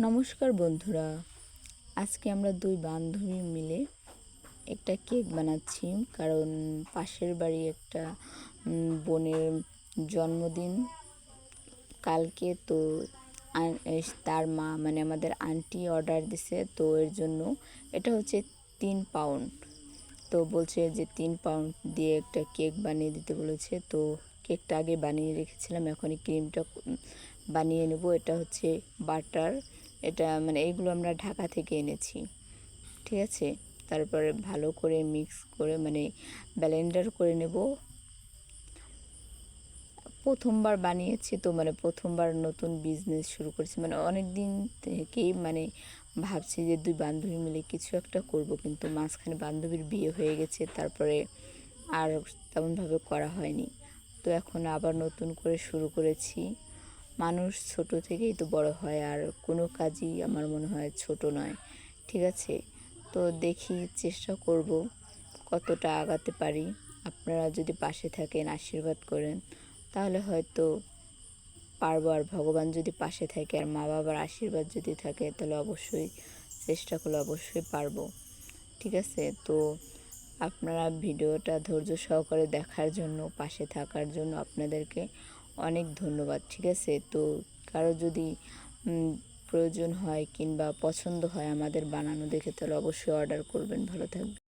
নমস্কার বন্ধুরা, আজকে আমরা দুই বান্ধবী মিলে একটা কেক বানাচ্ছি। কারণ পাশের বাড়ি একটা বোনের জন্মদিন কালকে। তো তার মা মানে আমাদের আন্টি অর্ডার দিছে, তো এর জন্য এটা হচ্ছে 3 পাউন্ড। তো বলছে যে 3 পাউন্ড দিয়ে একটা কেক বানিয়ে দিতে বলেছে। তো কেকটা আগে বানিয়ে রেখেছিলাম, এখনই ক্রিমটা বানিয়ে নেব। এটা হচ্ছে বাটার, এটা মানে এইগুলো আমরা ঢাকা থেকে এনেছি, ঠিক আছে। তারপরে ভালো করে মিক্স করে মানে ব্লেন্ডার করে নেব। প্রথমবার বানিয়েছি তো, মানে প্রথমবার নতুন বিজনেস শুরু করেছি, মানে অনেক দিন থেকেই মানে ভাবছি যে দুই বান্ধবী মিলে কিছু একটা করব, কিন্তু মাঝখানে বান্ধবীর বিয়ে হয়ে গেছে, তারপরে আর তেমনভাবে করা হয়নি। তো এখন আবার নতুন করে শুরু করেছি। মানুষ ছোট থেকেই তো বড় হয়, আর কোনো কাজই আমার মনে হয় ছোট নয়, ঠিক আছে। তো দেখি, চেষ্টা করব কতটা আগাতে পারি। আপনারা যদি পাশে থাকেন, আশীর্বাদ করেন, তাহলে হয়তো পারবো। আর ভগবান যদি পাশে থাকে আর মা বাবার আশীর্বাদ যদি থাকে, তাহলে অবশ্যই চেষ্টা করলে অবশ্যই পারবো, ঠিক আছে। তো আপনারা ভিডিওটা ধৈর্য সহকারে দেখার জন্য, পাশে থাকার জন্য আপনাদেরকে অনেক ধন্যবাদ, ঠিক আছে। তো কারো যদি প্রয়োজন হয় কিংবা পছন্দ হয় আমাদের বানানো দেখে, তাহলে অবশ্যই অর্ডার করবেন। ভালো থাকবেন।